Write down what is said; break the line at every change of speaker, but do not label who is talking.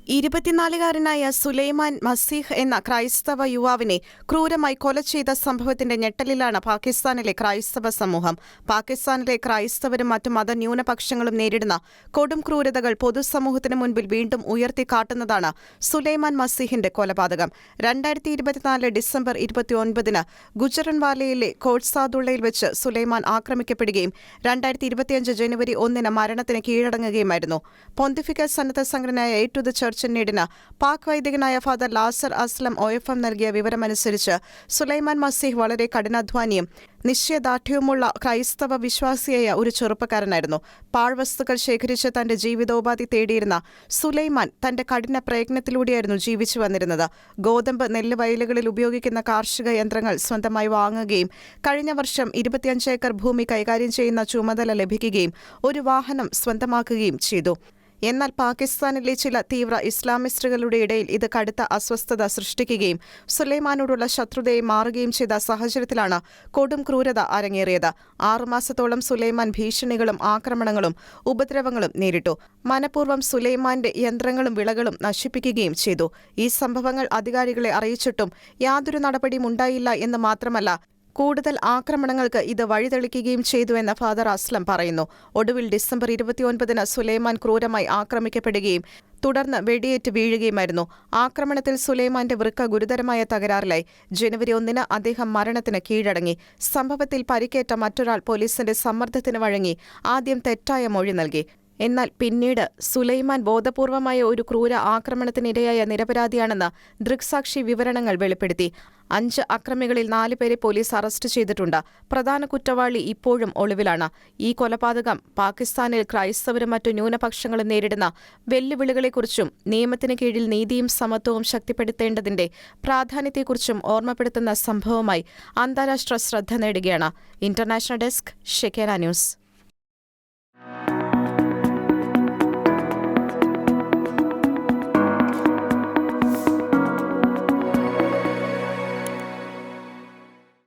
ഇരുപത്തിനാലുകാരനായ സുലൈമാൻ മസീഹ് എന്ന ക്രൈസ്തവ യുവാവിനെ ക്രൂരമായി കൊല ചെയ്ത സംഭവത്തിന്റെ ഞെട്ടലിലാണ് പാകിസ്ഥാനിലെ ക്രൈസ്തവ സമൂഹം. പാകിസ്ഥാനിലെ ക്രൈസ്തവരും മറ്റു മതന്യൂനപക്ഷങ്ങളും നേരിടുന്ന കൊടും ക്രൂരതകൾ പൊതുസമൂഹത്തിന് മുൻപിൽ വീണ്ടും ഉയർത്തിക്കാട്ടുന്നതാണ് സുലൈമാൻ മസീഹിന്റെ കൊലപാതകം. 2024 ഡിസംബർ 29 ഗുജറൻവാലയിലെ കോട്സാദുള്ളയിൽ വെച്ച് സുലൈമാൻ ആക്രമിക്കപ്പെടുകയും 2025 ജനുവരി 1 മരണത്തിന് കീഴടങ്ങുകയുമായിരുന്നു. പൊന്തിഫിക്കൽ സന്നദ്ധ സംഘടനയായ എയ്ഡ് ടു ദ ചർച്ച് നേടിന് പാക് വൈദികനായ ഫാദർ ലാസർ അസ്ലം OFM നൽകിയ വിവരമനുസരിച്ച് സുലൈമാൻ മസീഹ് വളരെ കഠിനാധ്വാനിയും നിശ്ചയദാർഢ്യവുമുള്ള ക്രൈസ്തവ വിശ്വാസിയായ ഒരു ചെറുപ്പക്കാരനായിരുന്നു. പാഴ്വസ്തുക്കൾ ശേഖരിച്ച് തന്റെ ജീവിതോപാധി തേടിയിരുന്ന സുലൈമാൻ തന്റെ കഠിന പ്രയത്നത്തിലൂടെയായിരുന്നു ജീവിച്ചു വന്നിരുന്നത്. ഗോതമ്പ്, നെല്ല് വയലുകളിൽ ഉപയോഗിക്കുന്ന കാർഷിക യന്ത്രങ്ങൾ സ്വന്തമായി വാങ്ങുകയും കഴിഞ്ഞ വർഷം 25 ഏക്കർ ഭൂമി കൈകാര്യം ചെയ്യുന്ന ചുമതല ലഭിക്കുകയും ഒരു വാഹനം സ്വന്തമാക്കുകയും ചെയ്തു. എന്നാൽ പാകിസ്ഥാനിലെ ചില തീവ്ര ഇസ്ലാമിസ്റ്റുകളുടെ ഇടയിൽ ഇത് കടുത്ത അസ്വസ്ഥത സൃഷ്ടിക്കുകയും സുലൈമാനോടുള്ള ശത്രുതയെ മാറുകയും ചെയ്ത സാഹചര്യത്തിലാണ് കൊടും ക്രൂരത അരങ്ങേറിയത്. 6 മാസത്തോളം സുലൈമാൻ ഭീഷണികളും ആക്രമണങ്ങളും ഉപദ്രവങ്ങളും നേരിട്ടു. മനഃപൂർവ്വം സുലൈമാന്റെ യന്ത്രങ്ങളും വിളകളും നശിപ്പിക്കുകയും ചെയ്തു. ഈ സംഭവങ്ങൾ അധികാരികളെ അറിയിച്ചിട്ടും യാതൊരു നടപടിയും ഉണ്ടായില്ല എന്ന് മാത്രമല്ല, കൂടുതൽ ആക്രമണങ്ങൾക്ക് ഇത് വഴിതെളിക്കുകയും ചെയ്തുവെന്ന് ഫാദർ അസ്ലം പറയുന്നു. ഒടുവിൽ ഡിസംബർ 29 സുലൈമാൻ ക്രൂരമായി ആക്രമിക്കപ്പെടുകയും തുടർന്ന് വെടിയേറ്റ് വീഴുകയുമായിരുന്നു. ആക്രമണത്തിൽ സുലൈമാന്റെ വൃക്ക ഗുരുതരമായ തകരാറിലായി. ജനുവരി 1 അദ്ദേഹം മരണത്തിന് കീഴടങ്ങി. സംഭവത്തിൽ പരിക്കേറ്റ മറ്റൊരാൾ പോലീസിന്റെ സമ്മർദ്ദത്തിന് വഴങ്ങി ആദ്യം തെറ്റായ മൊഴി നൽകി. എന്നാൽ പിന്നീട് സുലൈമാൻ ബോധപൂർവമായ ഒരു ക്രൂര ആക്രമണത്തിനിരയായ നിരപരാധിയാണെന്ന് ദൃക്സാക്ഷി വിവരണങ്ങൾ വെളിപ്പെടുത്തി. 5 അക്രമികളിൽ 4 പേരെ പോലീസ് അറസ്റ്റ് ചെയ്തിട്ടുണ്ട്. പ്രധാന കുറ്റവാളി ഇപ്പോഴും ഒളിവിലാണ്. ഈ കൊലപാതകം പാകിസ്ഥാനിൽ ക്രൈസ്തവരും മറ്റു ന്യൂനപക്ഷങ്ങളും നേരിടുന്ന വെല്ലുവിളികളെക്കുറിച്ചും നിയമത്തിന് കീഴിൽ നീതിയും സമത്വവും ശക്തിപ്പെടുത്തേണ്ടതിന്റെ പ്രാധാന്യത്തെക്കുറിച്ചും ഓർമ്മപ്പെടുത്തുന്ന സംഭവമായി അന്താരാഷ്ട്ര ശ്രദ്ധ നേടുകയാണ്. International desk, Shekinah news.